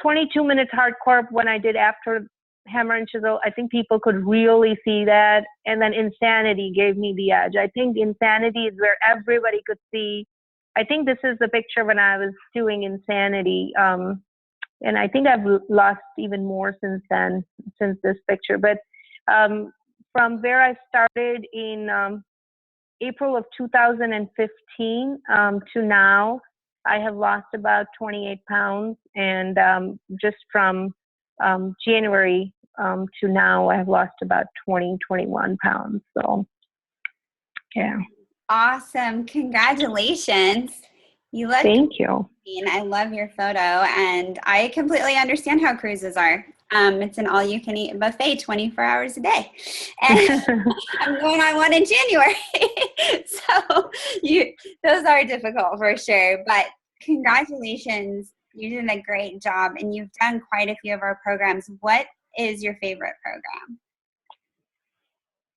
22 minutes hardcore when I did after Hammer and Chisel, I think people could really see that. And then Insanity gave me the edge. I think Insanity is where everybody could see. I think this is the picture when I was doing Insanity. And I think I've lost even more since then, since this picture. But from where I started in April of 2015 to now, I have lost about 28 pounds. And just from January to now, I have lost about 21 pounds. So, yeah. Awesome. Congratulations. You look Thank you. I love your photo, and I completely understand how cruises are. It's an all-you-can-eat buffet 24 hours a day. And I'm going on one in January. So those are difficult for sure. But congratulations. You did a great job, and you've done quite a few of our programs. What is your favorite program?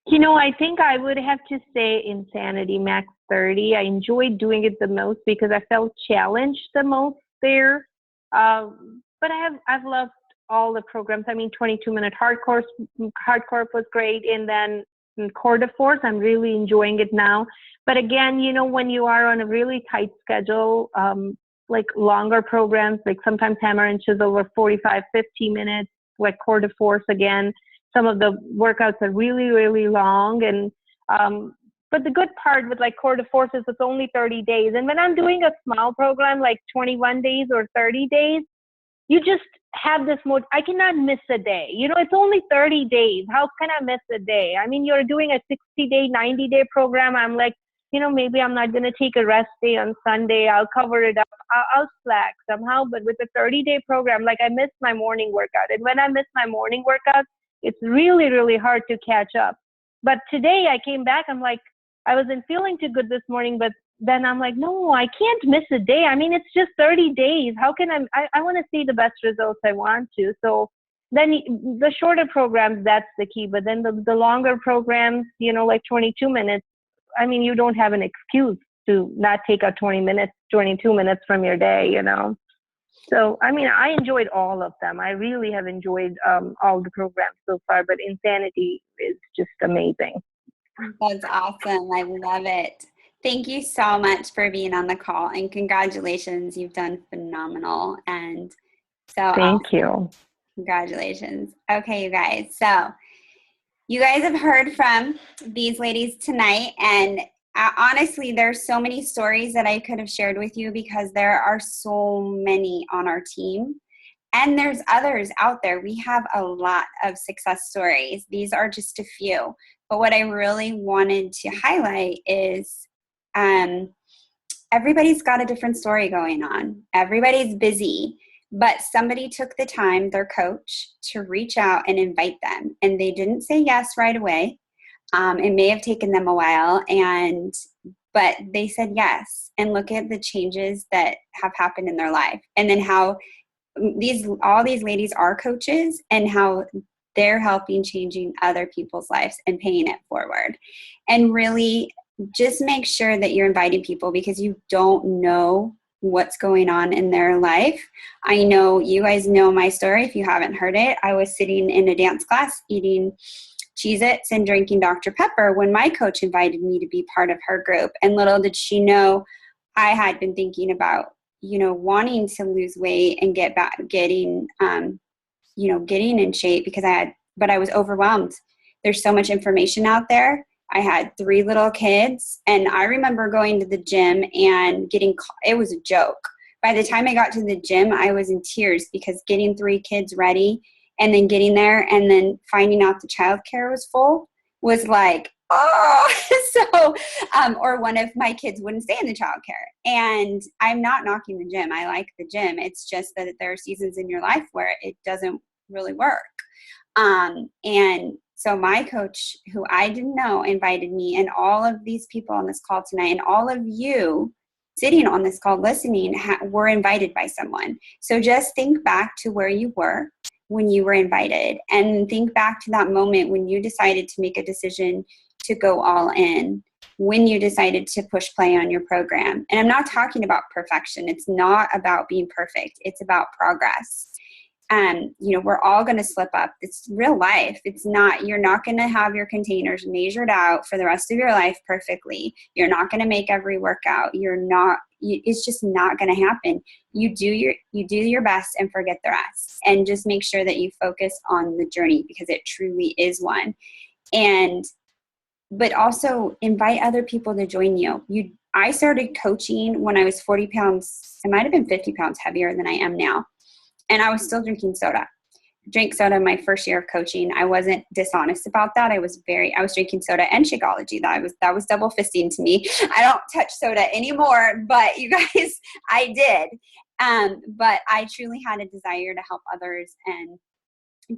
You know, I think I would have to say Insanity Max 30. I enjoyed doing it the most because I felt challenged the most there. But I've loved all the programs. I mean, 22-minute hardcore was great, and then Core de Force, I'm really enjoying it now. But again, you know, when you are on a really tight schedule, like longer programs, like sometimes Hammer and Chisel were 45, 50 minutes, like Core de Force again. Some of the workouts are really, really long. And but the good part with like Core de Force is it's only 30 days. And when I'm doing a small program like 21 days or 30 days, you just have this mode. I cannot miss a day. You know, it's only 30 days. How can I miss a day? I mean, you're doing a 60-day, 90-day program. I'm like, you know, maybe I'm not going to take a rest day on Sunday. I'll cover it up. I'll slack somehow. But with a 30-day program, like I missed my morning workout. And when I miss my morning workout, it's really, really hard to catch up. But today I came back, I'm like, I wasn't feeling too good this morning, but then I'm like, no, I can't miss a day. I mean, it's just 30 days. How can I want to see the best results I want to. So then the shorter programs, that's the key. But then the longer programs, you know, like 22 minutes, I mean, you don't have an excuse to not take out 22 minutes from your day, you know. So, I mean, I enjoyed all of them. I really have enjoyed all the programs so far, but Insanity is just amazing. That's awesome. I love it. Thank you so much for being on the call, and congratulations. You've done phenomenal. And so Thank you. Congratulations. Okay, you guys. So you guys have heard from these ladies tonight, and Honestly, there's so many stories that I could have shared with you because there are so many on our team. And there's others out there. We have a lot of success stories. These are just a few. But what I really wanted to highlight is everybody's got a different story going on. Everybody's busy, but somebody took the time, their coach, to reach out and invite them. And they didn't say yes right away. It may have taken them a while, but they said yes. And look at the changes that have happened in their life. And then how all these ladies are coaches and how they're helping changing other people's lives and paying it forward. And really just make sure that you're inviting people because you don't know what's going on in their life. I know you guys know my story. If you haven't heard it, I was sitting in a dance class eating Cheez-Its and drinking Dr. Pepper when my coach invited me to be part of her group. And little did she know I had been thinking about, wanting to lose weight and getting in shape but I was overwhelmed. There's so much information out there. I had 3 little kids, and I remember going to the gym and it was a joke. By the time I got to the gym, I was in tears because getting 3 kids ready and then getting there and then finding out the childcare was full was like, oh, or one of my kids wouldn't stay in the childcare. And I'm not knocking the gym. I like the gym. It's just that there are seasons in your life where it doesn't really work. And so my coach, who I didn't know, invited me, and all of these people on this call tonight, and all of you sitting on this call listening were invited by someone. So just think back to where you were when you were invited, and think back to that moment when you decided to make a decision to go all in, when you decided to push play on your program. And I'm not talking about perfection. It's not about being perfect. It's about progress. We're all going to slip up. It's real life. You're not going to have your containers measured out for the rest of your life perfectly. You're not going to make every workout. It's just not going to happen. You do your best and forget the rest, and just make sure that you focus on the journey because it truly is one. But also invite other people to join you. I started coaching when I was 40 pounds. I might have been 50 pounds heavier than I am now. And I was still drinking soda. Drank soda my first year of coaching. I wasn't dishonest about that. I was drinking soda and Shakeology. That was double fisting to me. I don't touch soda anymore, but you guys, I did. But I truly had a desire to help others and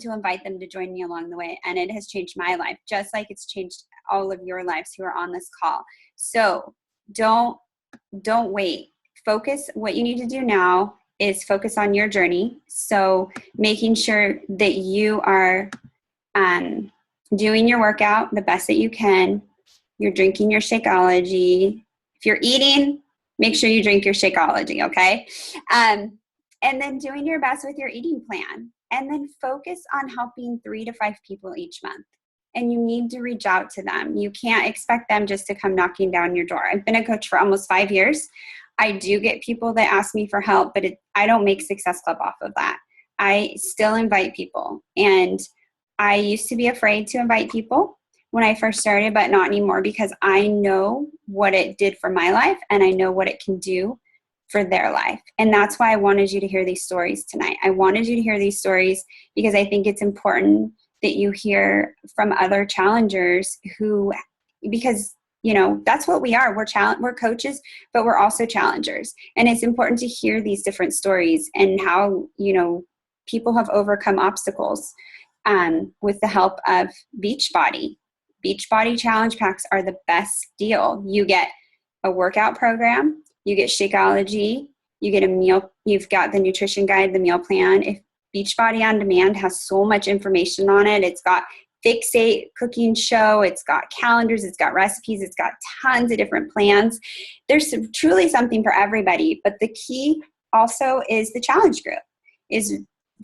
to invite them to join me along the way. And it has changed my life, just like it's changed all of your lives who are on this call. So don't wait. Focus. What you need to do now is focus on your journey. So making sure that you are doing your workout the best that you can. You're drinking your Shakeology. If you're eating, make sure you drink your Shakeology, okay? And then doing your best with your eating plan. And then focus on helping 3 to 5 people each month. And you need to reach out to them. You can't expect them just to come knocking down your door. I've been a coach for almost 5 years. I do get people that ask me for help, but I don't make Success Club off of that. I still invite people. And I used to be afraid to invite people when I first started, but not anymore because I know what it did for my life and I know what it can do for their life. And that's why I wanted you to hear these stories tonight. I wanted you to hear these stories because I think it's important that you hear from other challengers because that's what we are. We're coaches, but we're also challengers. And it's important to hear these different stories and how, people have overcome obstacles with the help of Beachbody. Beachbody challenge packs are the best deal. You get a workout program, you get Shakeology, you get a meal, you've got the nutrition guide, the meal plan. If Beachbody On Demand has so much information on it. It's got Fixate cooking show, it's got calendars, it's got recipes, it's got tons of different plans. There's truly something for everybody, but the key also is the challenge group, is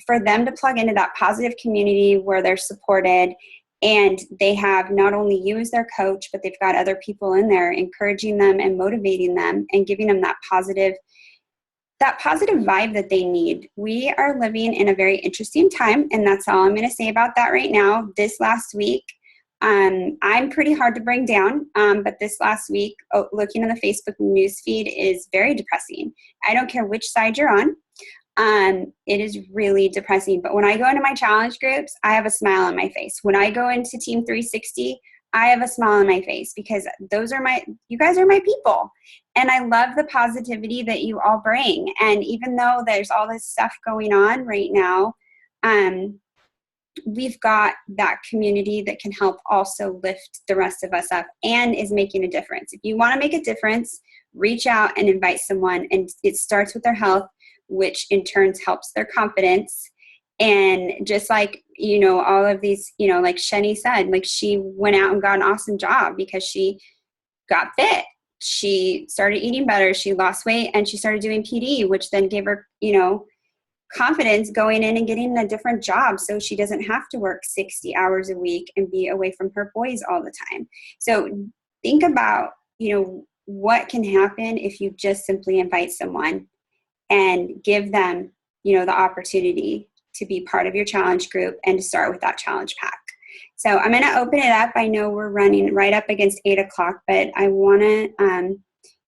for them to plug into that positive community where they're supported and they have not only you as their coach, but they've got other people in there encouraging them and motivating them and giving them that positive vibe that they need. We are living in a very interesting time, and that's all I'm going to say about that right now. This last week, I'm pretty hard to bring down, but this last week, looking on the Facebook news feed is very depressing. I don't care which side you're on. It is really depressing. But when I go into my challenge groups, I have a smile on my face. When I go into Team 360, I have a smile on my face because you guys are my people. And I love the positivity that you all bring. And even though there's all this stuff going on right now, we've got that community that can help also lift the rest of us up and is making a difference. If you want to make a difference, reach out and invite someone. And it starts with their health, which in turn helps their confidence. And just like, all of these, like Sheni said, like she went out and got an awesome job because she got fit. She started eating better. She lost weight and she started doing PD, which then gave her, confidence going in and getting a different job so she doesn't have to work 60 hours a week and be away from her boys all the time. So think about, what can happen if you just simply invite someone and give them, the opportunity to be part of your challenge group and to start with that challenge pack. So I'm going to open it up. I know we're running right up against 8 o'clock, but I want to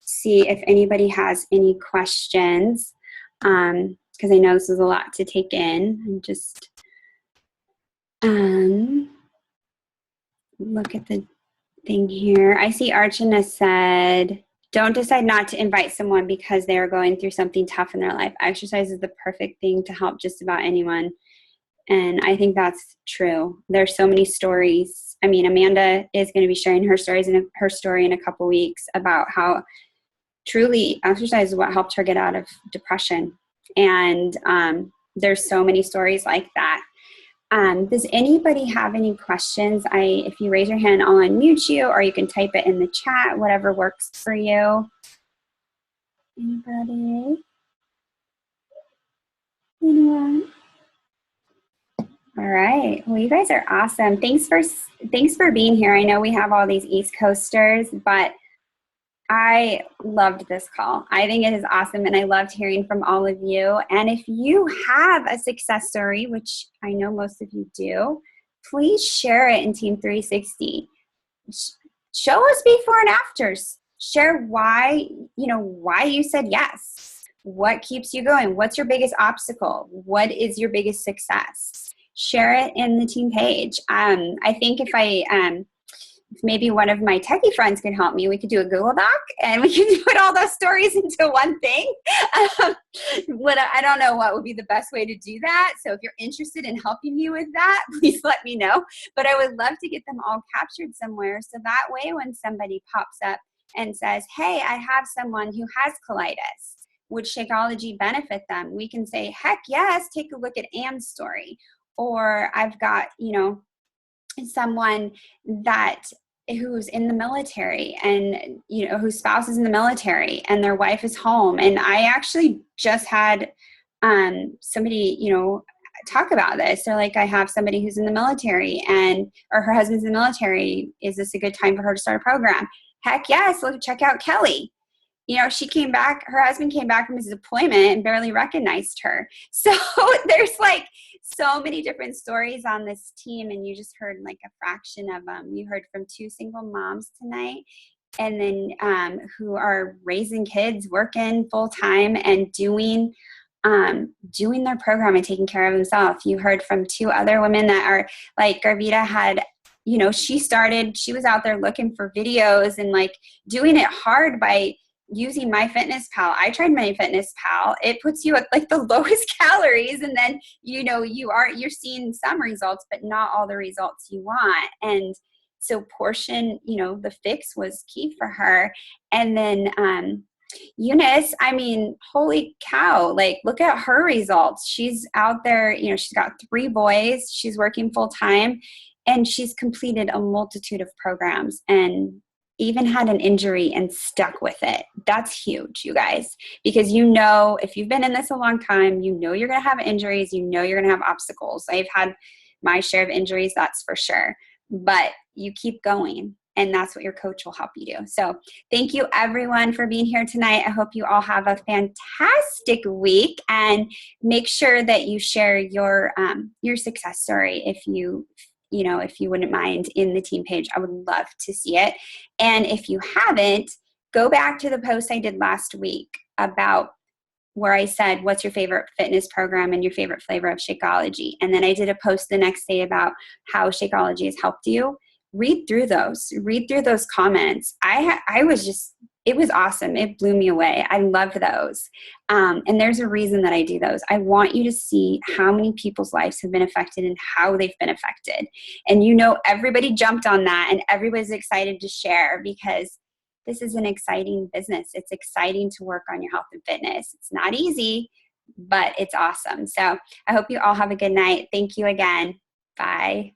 see if anybody has any questions. Because I know this is a lot to take in. And just look at the thing here. I see Archana said, don't decide not to invite someone because they are going through something tough in their life. Exercise is the perfect thing to help just about anyone. And I think that's true. There's so many stories. I mean, Amanda is going to be sharing her story in a couple weeks about how truly exercise is what helped her get out of depression. And there's so many stories like that. Does anybody have any questions? If you raise your hand, I'll unmute you, or you can type it in the chat, whatever works for you. Anybody? Anyone? All right. Well, you guys are awesome. Thanks for being here. I know we have all these East Coasters, but I loved this call. I think it is awesome, and I loved hearing from all of you. And if you have a success story, which I know most of you do, please share it in Team 360. Show us before and afters. Share why you said yes. What keeps you going? What's your biggest obstacle? What is your biggest success? Share it in the team page. I think if maybe one of my techie friends can help me, we could do a Google Doc and we can put all those stories into one thing. I don't know what would be the best way to do that. So if you're interested in helping me with that, please let me know. But I would love to get them all captured somewhere. So that way when somebody pops up and says, hey, I have someone who has colitis, would Shakeology benefit them? We can say, heck yes, take a look at Anne's story. Or I've got, someone who's in the military and, whose spouse is in the military and their wife is home. And I actually just had somebody, talk about this. They're like, I have somebody who's in the military or her husband's in the military. Is this a good time for her to start a program? Heck yes, check out Kelly. She came back, her husband came back from his deployment and barely recognized her. So there's so many different stories on this team, and you just heard a fraction of them. You heard from 2 single moms tonight, and then who are raising kids, working full time, and doing their program and taking care of themselves. You heard from 2 other women that are Garvita had. She was out there looking for videos and doing it hard by using MyFitnessPal. I tried MyFitnessPal. It puts you at the lowest calories, and then you're seeing some results, but not all the results you want. And so portion, the fix was key for her. And then Eunice, holy cow, look at her results. She's out there, she's got 3 boys, she's working full time, and she's completed a multitude of programs and even had an injury and stuck with it. That's huge, you guys, because if you've been in this a long time, you're going to have injuries, you're going to have obstacles. I've had my share of injuries, that's for sure, but you keep going, and that's what your coach will help you do. So thank you everyone for being here tonight. I hope you all have a fantastic week, and make sure that you share your success story if you if you wouldn't mind, in the team page. I would love to see it. And if you haven't, go back to the post I did last week about where I said, what's your favorite fitness program and your favorite flavor of Shakeology? And then I did a post the next day about how Shakeology has helped you. Read through those comments. It was awesome. It blew me away. I love those. And there's a reason that I do those. I want you to see how many people's lives have been affected and how they've been affected. And everybody jumped on that and everybody's excited to share because this is an exciting business. It's exciting to work on your health and fitness. It's not easy, but it's awesome. So I hope you all have a good night. Thank you again. Bye.